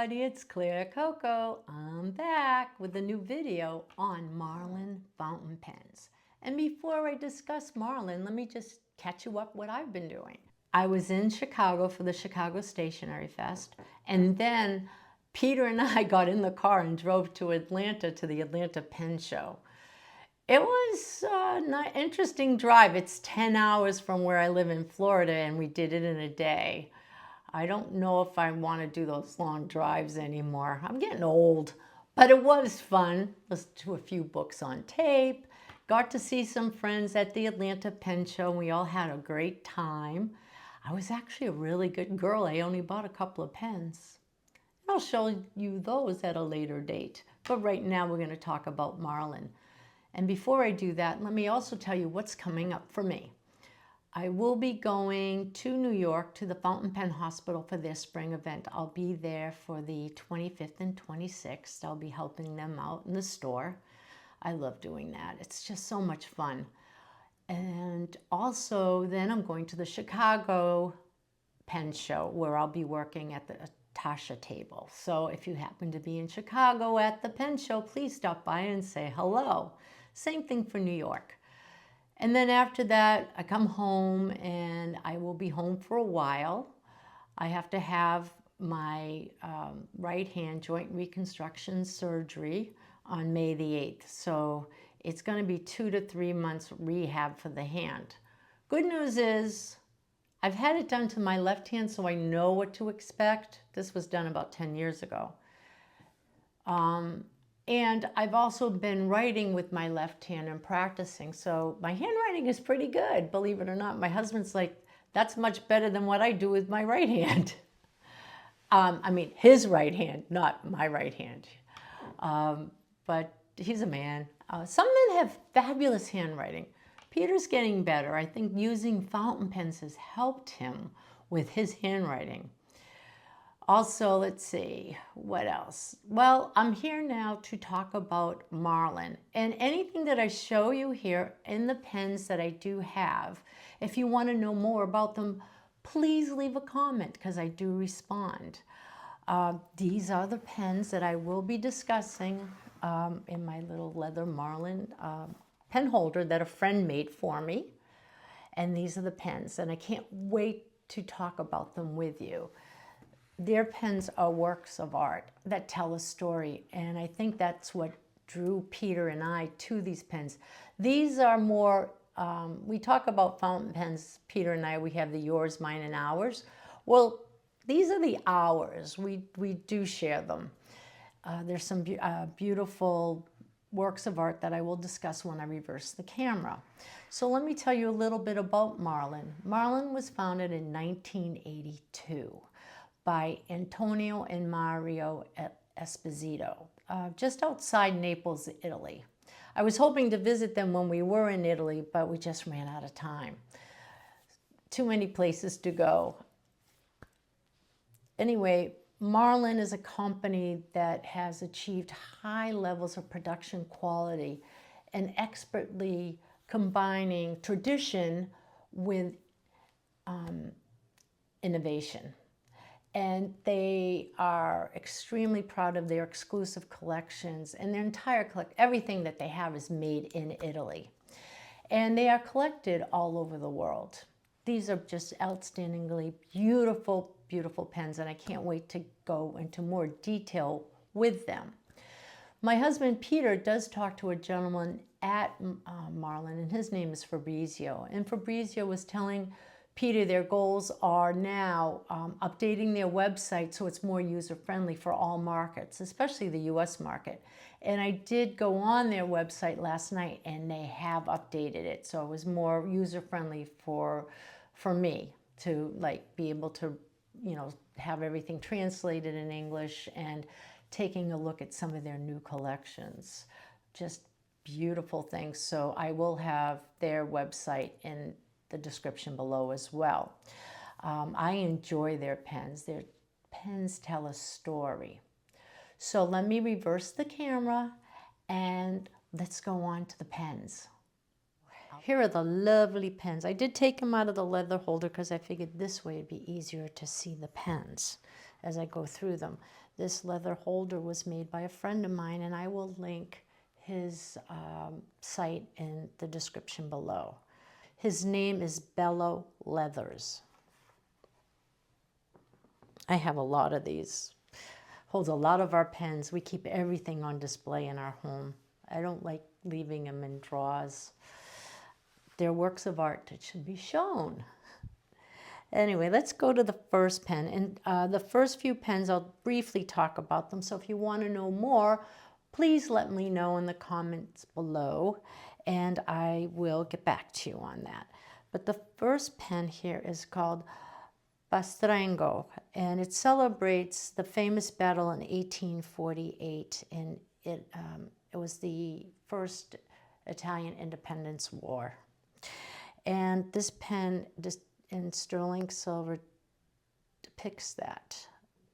everybody, it's Claire Coco. I'm back with a new video on Marlen Fountain Pens. And before I discuss Marlen, let me just catch you up what I've been doing. I was in Chicago for the Chicago Stationery Fest, and then Peter and I got in the car and drove to Atlanta to the Atlanta Pen Show. It was an interesting drive. It's 10 hours from where I live in Florida, and we did it in a day. I don't know if I want to do those long drives anymore. I'm getting old, but it was fun. Listened to a few books on tape, got to see some friends at the Atlanta Pen Show. We all had a great time. I was actually a really good girl. I only bought a couple of pens. I'll show you those at a later date. But right now we're going to talk about Marlen. And before I do that, let me also tell you what's coming up for me. I will be going to New York to the Fountain Pen Hospital for their spring event. I'll be there for the 25th and 26th. I'll be helping them out in the store. I love doing that. It's just so much fun. And also then I'm going to the Chicago Pen Show where I'll be working at the Tasha table. So if you happen to be in Chicago at the Pen Show, please stop by and say hello. Same thing for New York. And then after that, I come home and I will be home for a while. I have to have my right hand joint reconstruction surgery on May the 8th. So it's going to be 2 to 3 months rehab for the hand. Good news is I've had it done to my left hand, so I know what to expect. This was done about 10 years ago. And I've also been writing with my left hand and practicing. So my handwriting is pretty good, believe it or not. My husband's like, that's much better than what I do with my right hand. I mean, his right hand, not my right hand. But he's a man. Some men have fabulous handwriting. Peter's getting better. I think using fountain pens has helped him with his handwriting. Also, let's see, what else? Well, I'm here now to talk about Marlen. And anything that I show you here in the pens that I do have, if you want to know more about them, please leave a comment because I do respond. These are the pens that I will be discussing in my little leather Marlen pen holder that a friend made for me. And these are the pens, and I can't wait to talk about them with you. Their pens are works of art that tell a story, and I think that's what drew Peter and I to these pens. These are more, we talk about fountain pens, Peter and I, we have the yours, mine, and ours. Well, these are the ours. We do share them. There's some beautiful works of art that I will discuss when I reverse the camera. So let me tell you a little bit about Marlen. Marlen was founded in 1982. By Antonio and Mario Esposito, just outside Naples, Italy. I was hoping to visit them when we were in Italy, but we just ran out of time. Too many places to go. Anyway, Marlen is a company that has achieved high levels of production quality and expertly combining tradition with innovation. And they are extremely proud of their exclusive collections, and their entire everything that they have is made in Italy. And they are collected all over the world. These are just outstandingly beautiful, beautiful pens, and I can't wait to go into more detail with them. My husband Peter does talk to a gentleman at Marlen, and his name is Fabrizio. And Fabrizio was telling Peter, their goals are now updating their website so it's more user-friendly for all markets, especially the US market. And I did go on their website last night and they have updated it. So it was more user-friendly for me to be able to, have everything translated in English and taking a look at some of their new collections. Just beautiful things. So I will have their website in the description below as well. I enjoy their pens. Their pens tell a story. So let me reverse the camera and let's go on to the pens. Here are the lovely pens. I did take them out of the leather holder because I figured this way it'd be easier to see the pens as I go through them. This leather holder was made by a friend of mine, and I will link his site in the description below. His name is Bello Leathers. I have a lot of these. Holds a lot of our pens. We keep everything on display in our home. I don't like leaving them in drawers. They're works of art that should be shown. Anyway, let's go to the first pen. And the first few pens, I'll briefly talk about them. So if you want to know more, please let me know in the comments below, and I will get back to you on that. But the first pen here is called Pastrengo, and it celebrates the famous battle in 1848, and it was the first Italian independence war. And this pen, just in sterling silver, depicts that.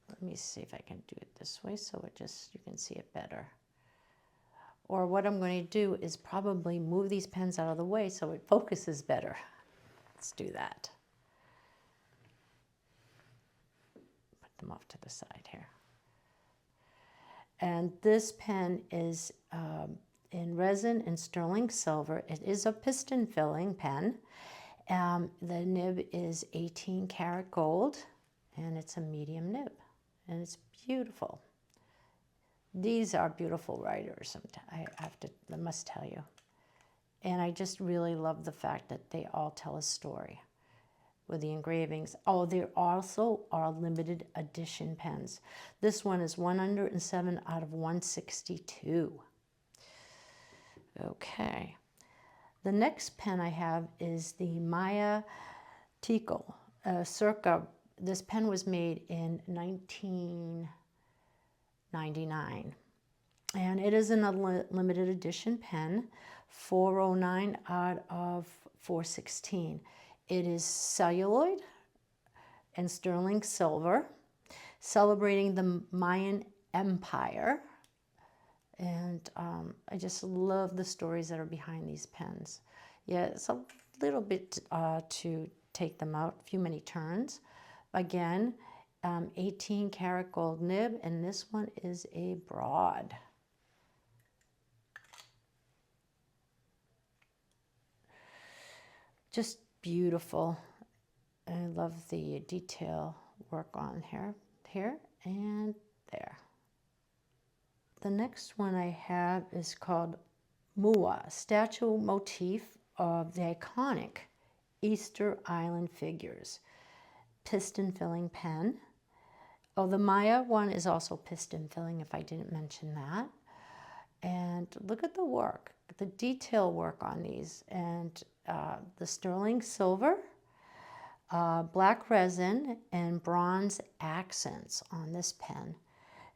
Let me see if I can do it this way so you can see it better. Or what I'm going to do is probably move these pens out of the way so it focuses better. Let's do that. Put them off to the side here. And this pen is in resin and sterling silver. It is a piston filling pen. The nib is 18 karat gold, and it's a medium nib, and it's beautiful. These are beautiful writers, I must tell you. And I just really love the fact that they all tell a story with the engravings. Oh, there also are limited edition pens. This one is 107 out of 162. Okay. The next pen I have is the Maya-Tikal, this pen was made in 1999. And it is in a limited edition pen, 409 out of 416. It is celluloid and sterling silver, celebrating the Mayan Empire. And I just love the stories that are behind these pens. Yeah, it's a little bit to take them out, a few many turns. Again, 18 karat gold nib, and this one is a broad. Just beautiful. I love the detail work on here and there. The next one I have is called Moai, statue motif of the iconic Easter Island figures. Piston filling pen. Oh, the Maya one is also piston filling, if I didn't mention that. And look at the work, the detail work on these. And the sterling silver, black resin, and bronze accents on this pen.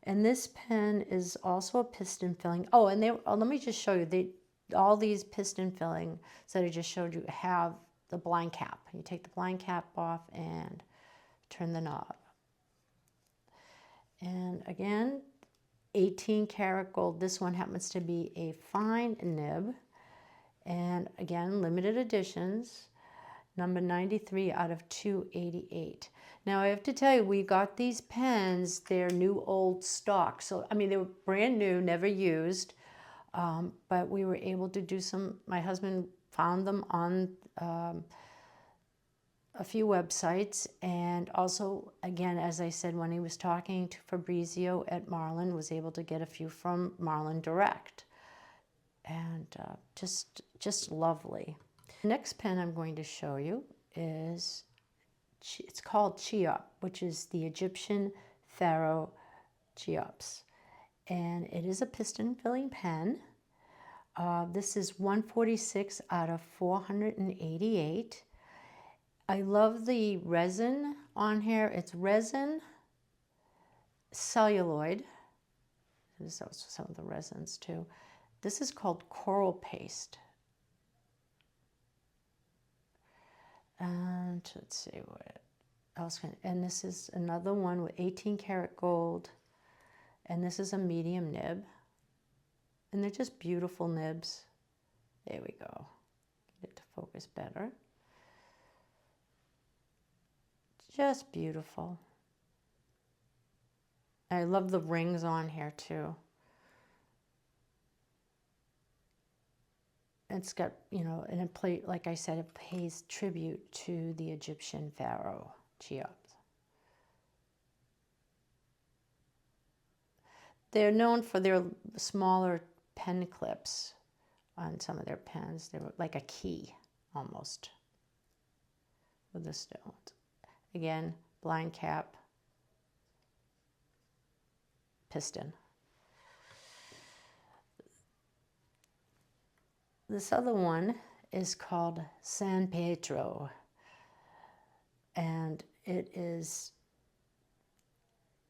And this pen is also a piston filling. Oh, and let me just show you. All these piston fillings that I just showed you have the blind cap. You take the blind cap off and turn the knob. And again, 18 karat gold. This one happens to be a fine nib. And again, limited editions. Number 93 out of 288. Now I have to tell you, we got these pens, they're new old stock. So, I mean, they were brand new, never used, but we were able to do my husband found them on a few websites, and also, again, as I said, when he was talking to Fabrizio at Marlen, was able to get a few from Marlen Direct. And just lovely. The next pen I'm going to show you is, it's called Cheope, which is the Egyptian Pharaoh Cheops. And it is a piston filling pen. This is 146 out of 488. I love the resin on here. It's resin, celluloid. There's also some of the resins too. This is called coral paste. And let's see what else and this is another one with 18 karat gold, and this is a medium nib, and they're just beautiful nibs. There we go. Get it to focus better. Just beautiful. I love the rings on here too. It's got, you know, and it play, like I said, it pays tribute to the Egyptian pharaoh, Cheops. They're known for their smaller pen clips on some of their pens. They were like a key almost with the stones. Again, blind cap, piston. This other one is called San Pietro, and it is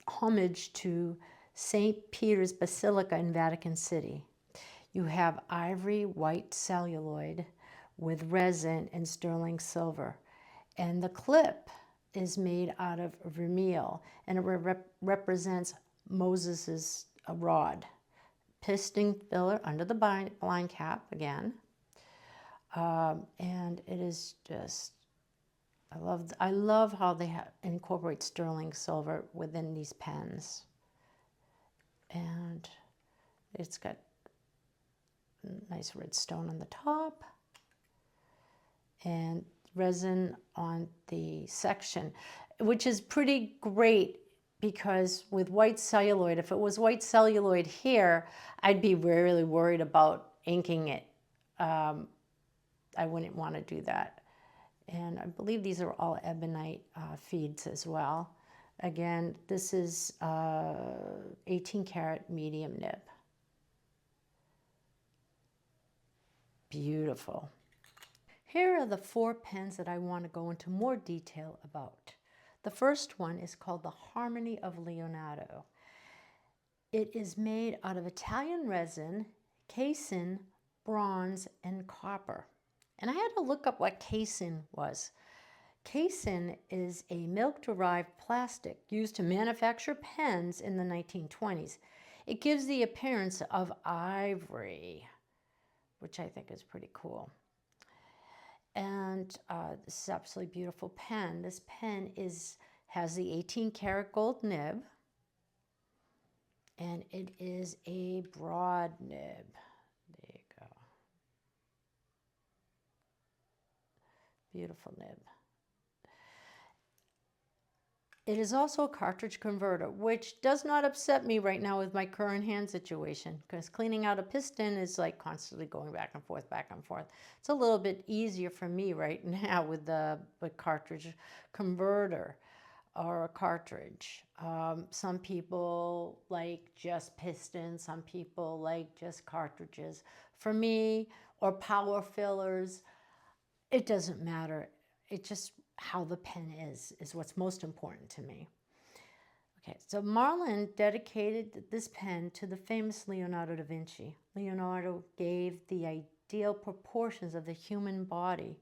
homage to St. Peter's Basilica in Vatican City. You have ivory white celluloid with resin and sterling silver, and the clip is made out of vermeil, and it represents Moses's rod. Piston filler under the blind cap again, and it is just, I love how they incorporate sterling silver within these pens, and it's got a nice red stone on the top and resin on the section, which is pretty great. Because with white celluloid, if it was white celluloid here, I'd be really worried about inking it. I wouldn't want to do that. And I believe these are all ebonite feeds as well. Again, this is 18 karat medium nib. Beautiful. Here are the 4 pens that I want to go into more detail about. The first one is called the Harmony of Leonardo. It is made out of Italian resin, casein, bronze, and copper. And I had to look up what casein was. Casein is a milk-derived plastic used to manufacture pens in the 1920s. It gives the appearance of ivory, which I think is pretty cool. And this is absolutely beautiful pen. This pen has the 18 karat gold nib, and it is a broad nib. There you go. Beautiful nib. It is also a cartridge converter, which does not upset me right now with my current hand situation, because cleaning out a piston is like constantly going back and forth, back and forth. It's a little bit easier for me right now with the cartridge converter or a cartridge. Some people like just pistons, some people like just cartridges. For me, or power fillers, it doesn't matter. It just how the pen is what's most important to me. Okay, so Marlen dedicated this pen to the famous Leonardo da Vinci. Leonardo gave the ideal proportions of the human body,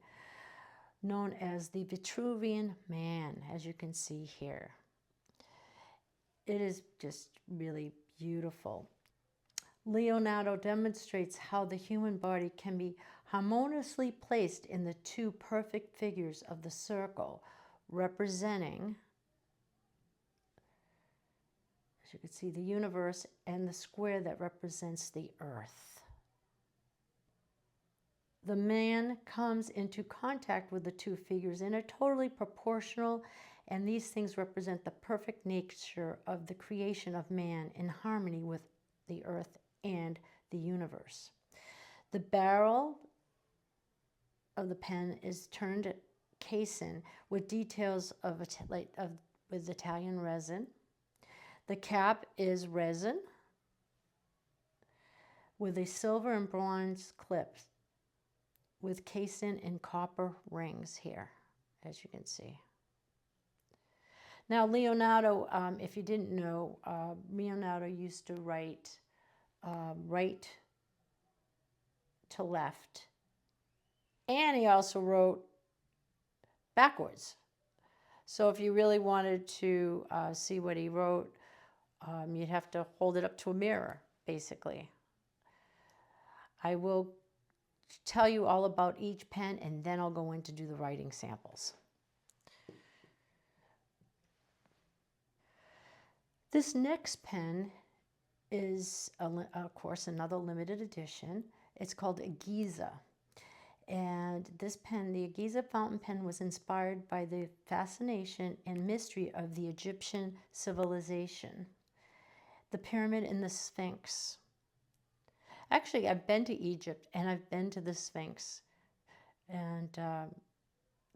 known as the Vitruvian man, as you can see here. It is just really beautiful. Leonardo demonstrates how the human body can be harmoniously placed in the 2 perfect figures of the circle, representing, as you can see, the universe, and the square that represents the earth. The man comes into contact with the 2 figures in a totally proportional, and these things represent the perfect nature of the creation of man in harmony with the earth and the universe. The barrel of the pen is turned casein with details with Italian resin. The cap is resin with a silver and bronze clip with casein and copper rings here, as you can see. Now, Leonardo, if you didn't know, Leonardo used to write right to left, and he also wrote backwards. So if you really wanted to see what he wrote, you'd have to hold it up to a mirror, basically. I will tell you all about each pen, and then I'll go in to do the writing samples. This next pen is, of course, another limited edition. It's called Egizia. And this pen, the Egizia fountain pen, was inspired by the fascination and mystery of the Egyptian civilization, the pyramid and the Sphinx. Actually, I've been to Egypt and I've been to the Sphinx. And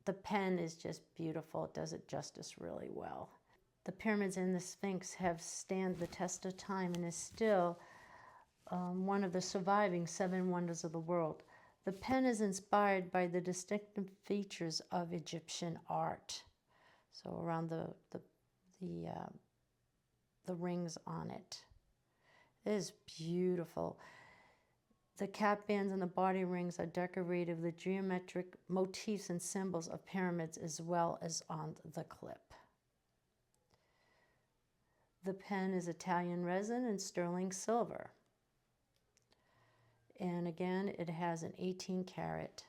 the pen is just beautiful. It does it justice really well. The pyramids and the Sphinx have stand the test of time and is still one of the surviving 7 wonders of the world. The pen is inspired by the distinctive features of Egyptian art. So around the rings on it. It is beautiful. The cap bands and the body rings are decorated with geometric motifs and symbols of pyramids as well as on the clip. The pen is Italian resin and sterling silver. And again, it has an 18-karat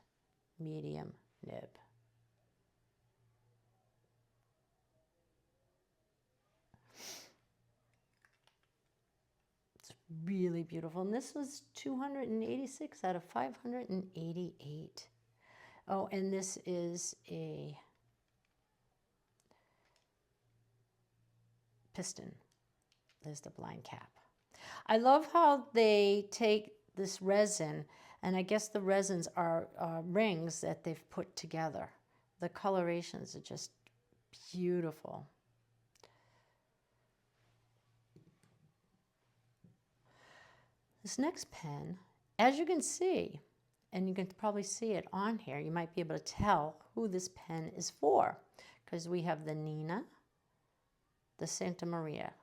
medium nib. It's really beautiful. And this was 286 out of 588. Oh, and this is a piston. There's the blind cap. I love how they take this resin, and I guess the resins are rings that they've put together. The colorations are just beautiful. This next pen, as you can see, and you can probably see it on here, you might be able to tell who this pen is for, because we have the Nina, the Santa Maria,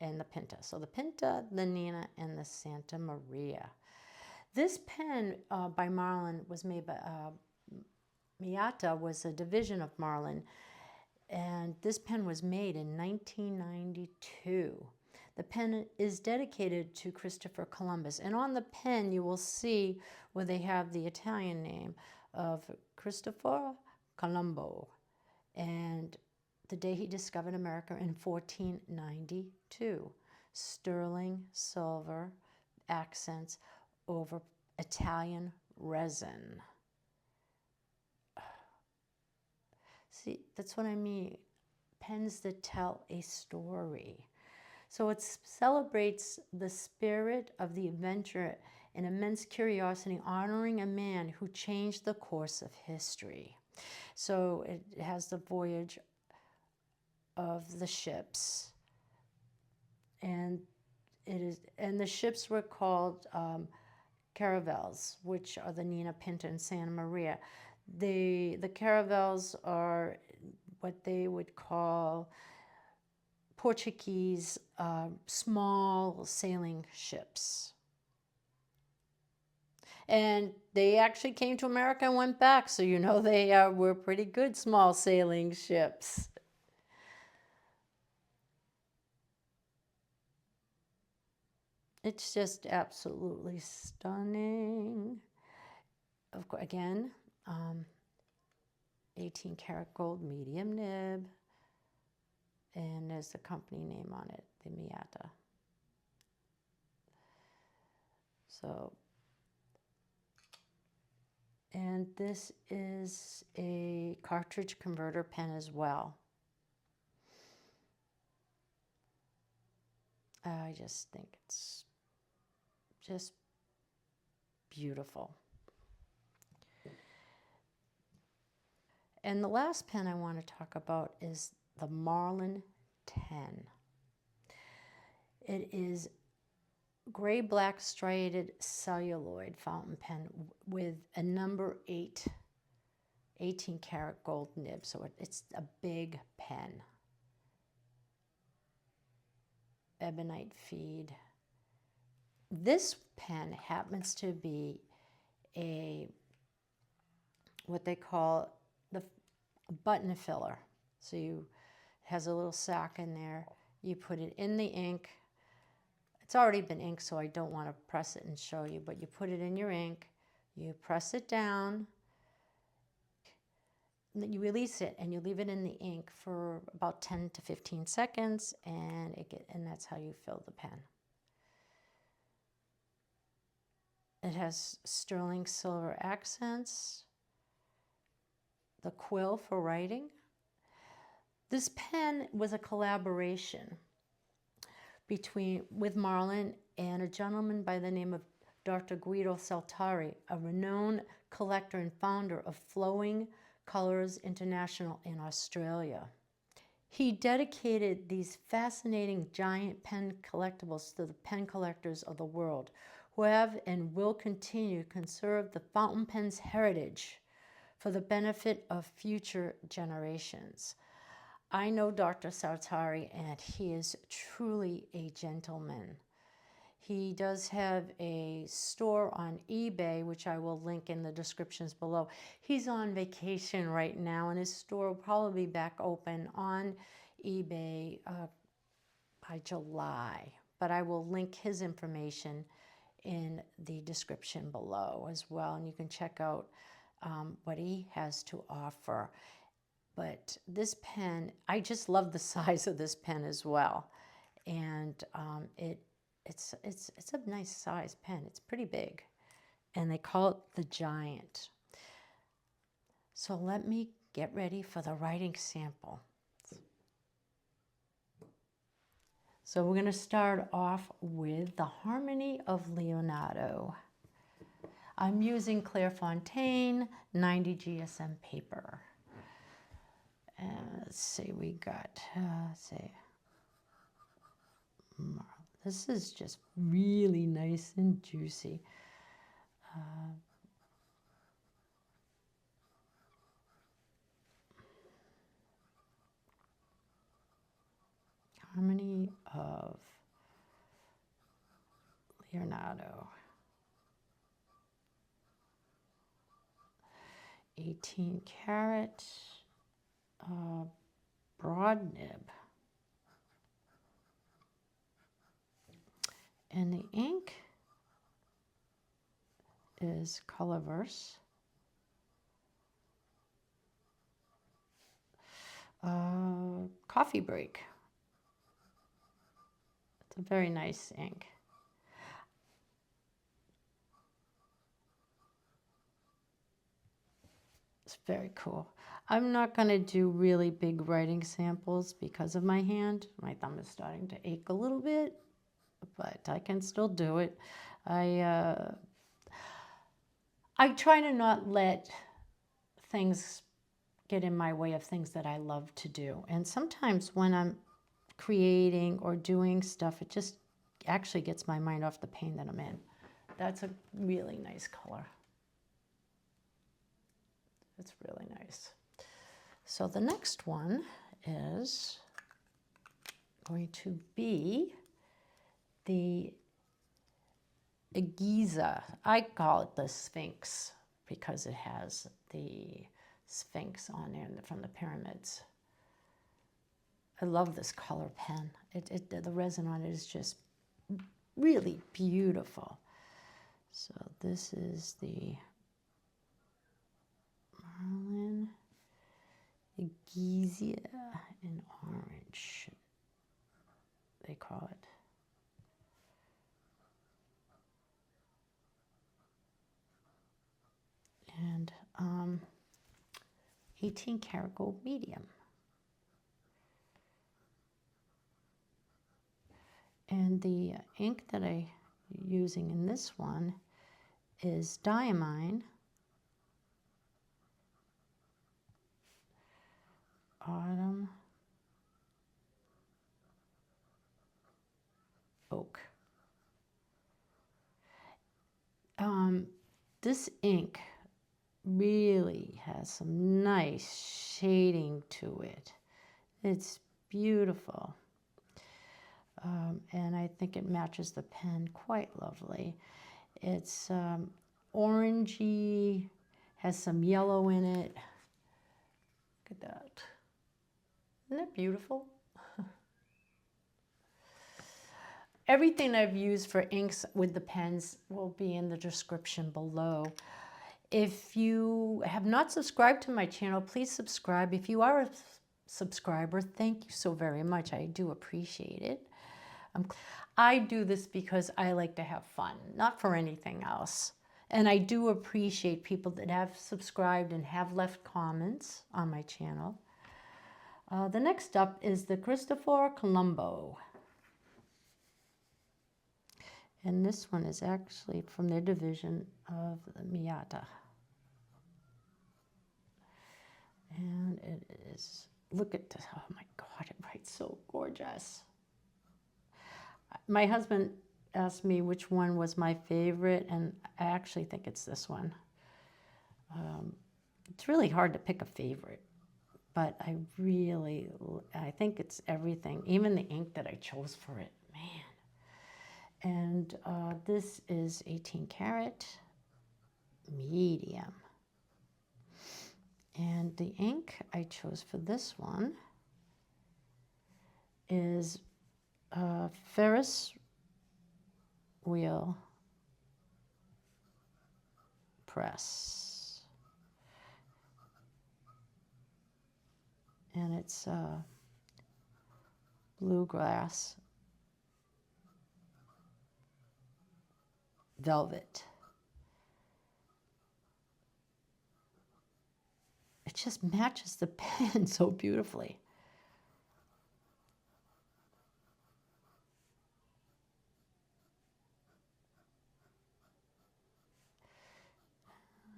and the Pinta. So the Pinta, the Nina, and the Santa Maria. This pen by Marlen was made by Maita, was a division of Marlen, and this pen was made in 1992. The pen is dedicated to Cristoforo Colombo, and on the pen you will see where they have the Italian name of Cristoforo Colombo, and the day he discovered America in 1492. Sterling silver accents over Italian resin. See, that's what I mean. Pens that tell a story. So it celebrates the spirit of the adventure and immense curiosity, honoring a man who changed the course of history. So it has the voyage of the ships, and the ships were called caravels, which are the Nina, Pinta, and Santa Maria. The caravels are what they would call Portuguese small sailing ships. And they actually came to America and went back, so you know they were pretty good small sailing ships. It's just absolutely stunning. Of course, again, 18-karat gold medium nib, and there's the company name on it, the Maita. So, and this is a cartridge converter pen as well. I just think it's just beautiful. And the last pen I want to talk about is the Marlen Ten. It is gray-black striated celluloid fountain pen with a number 8 18-karat gold nib, so it's a big pen. Ebonite feed. This pen happens to be what they call the button filler. So it has a little sack in there. You put it in the ink. It's already been inked, so I don't want to press it and show you, but you put it in your ink, you press it down, you release it and you leave it in the ink for about 10 to 15 seconds, and that's how you fill the pen. It has sterling silver accents, the quill for writing. This pen was a collaboration with Marlen and a gentleman by the name of Dr. Guido Staltari, a renowned collector and founder of Flowing Colors International in Australia. He dedicated these fascinating giant pen collectibles to the pen collectors of the world, who have and will continue to conserve the fountain pen's heritage for the benefit of future generations. I know Dr. Staltari, and he is truly a gentleman. He does have a store on eBay, which I will link in the descriptions below. He's on vacation right now, and his store will probably be back open on eBay by July. But I will link his information in the description below as well, and you can check out what he has to offer. But this pen, I just love the size of this pen as well, and it's a nice size pen. It's pretty big, and they call it the Giant. So let me get ready for the writing sample. So we're going to start off with the Harmony of Leonardo. I'm using Clairefontaine 90 GSM paper. Let's see, we got, this is just really nice and juicy. Harmony of Leonardo. 18 karat. Broad nib. And the ink is Colorverse. Coffee Break. It's a very nice ink. It's very cool. I'm not going to do really big writing samples because of my hand. My thumb is starting to ache a little bit, but I can still do it. I try to not let things get in my way of things that I love to do. And sometimes when I'm creating or doing stuff, it just actually gets my mind off the pain that I'm in. That's a really nice color. It's really nice. So the next one is going to be the Egizia. I call it the Sphinx because it has the Sphinx on there from the pyramids. I love this color pen. The resin on it is just really beautiful. So this is the Marlen Egizia in orange, they call it. And 18 karat gold medium. And the ink that I'm using in this one is Diamine, Autumn Oak. This ink really has some nice shading to it. It's beautiful. And I think it matches the pen quite lovely. It's orangey, has some yellow in it. Look at that. Isn't that beautiful? Everything I've used for inks with the pens will be in the description below. If you have not subscribed to my channel, please subscribe. If you are a subscriber, thank you so very much. I do appreciate it. I do this because I like to have fun, not for anything else. And I do appreciate people that have subscribed and have left comments on my channel. The next up is the Cristoforo Colombo. And this one is actually from their division of the Maita. And it is, look at this, oh my God, it writes so gorgeous. My husband asked me which one was my favorite, and I actually think it's this one. It's really hard to pick a favorite, but I think it's everything, even the ink that I chose for it, man. And this is 18 karat medium. And the ink I chose for this one is Ferris wheel press. And it's bluegrass velvet. It just matches the pen so beautifully.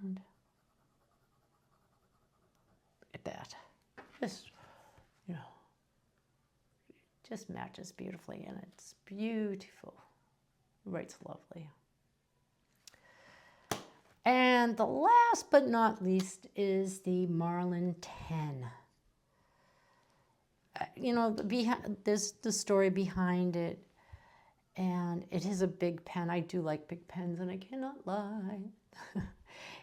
And look at that. Just, you know, just matches beautifully, and it's beautiful. Writes lovely. And the last but not least is the Marlen 10. You know, there's the story behind it, and it is a big pen. I do like big pens, and I cannot lie.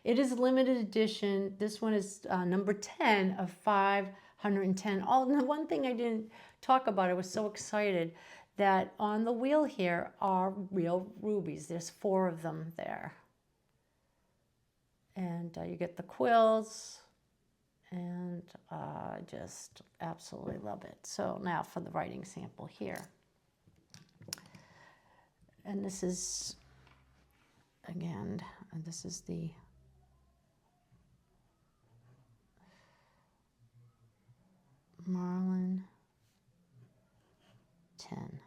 It is limited edition. This one is number 10 of 510. Oh, and the one thing I didn't talk about, I was so excited, that on the wheel here are real rubies. There's 4 of them there. And you get the quills, and I just absolutely love it. So now for the writing sample here. And this is, again, this is the Marlen 10.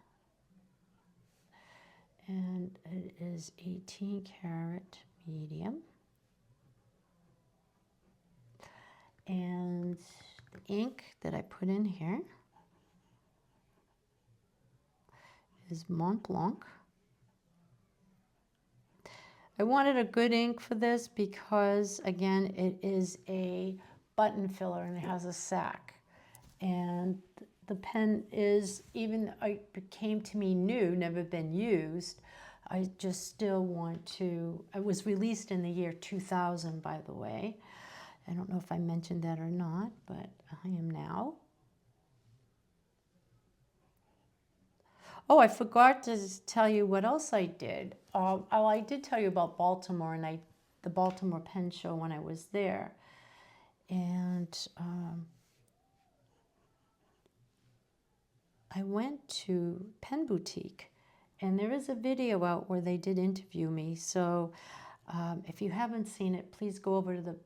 And it is 18 karat medium. And the ink that I put in here is Mont Blanc. I wanted a good ink for this because, again, it is a button filler and it has a sack. And the pen is, even though it came to me new, never been used, I just still want to, it was released in the year 2000, by the way. I don't know if I mentioned that or not, but I am now. Oh, I forgot to tell you what else I did. I did tell you about Baltimore and the Baltimore Pen Show when I was there. And I went to Pen Boutique, and there is a video out where they did interview me. So if you haven't seen it, please go over to the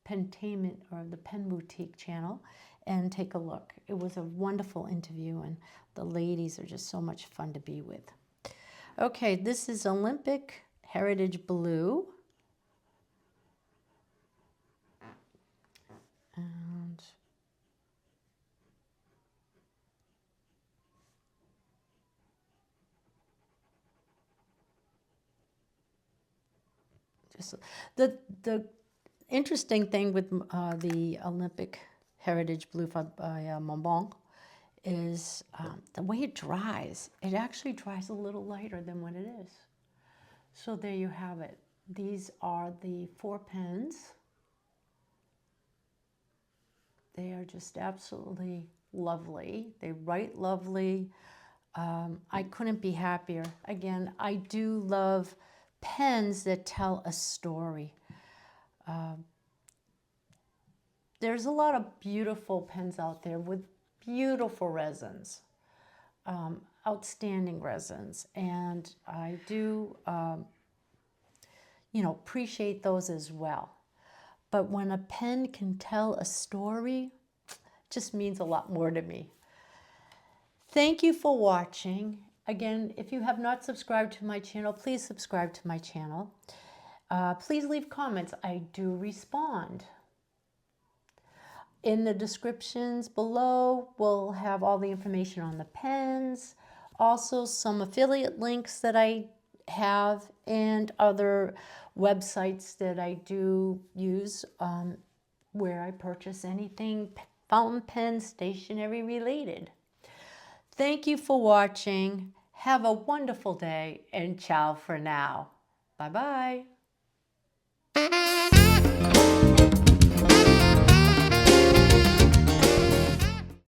Pentainment or the Pen Boutique channel and take a look. It was a wonderful interview, and the ladies are just so much fun to be with. Okay, this is Olympic Heritage Blue. And just the interesting thing with the Olympic Heritage Blue by Mont Blanc is the way it dries. It actually dries a little lighter than what it is. So there you have it. These are the 4 pens. They are just absolutely lovely. They write lovely. I couldn't be happier. Again, I do love pens that tell a story. There's a lot of beautiful pens out there with beautiful resins, outstanding resins, and I do, appreciate those as well. But when a pen can tell a story, it just means a lot more to me. Thank you for watching. Again, if you have not subscribed to my channel, please subscribe to my channel. Please leave comments. I do respond. In the descriptions below, we'll have all the information on the pens, also some affiliate links that I have, and other websites that I do use where I purchase anything fountain pen, stationery related. Thank you for watching. Have a wonderful day, and ciao for now. Bye-bye.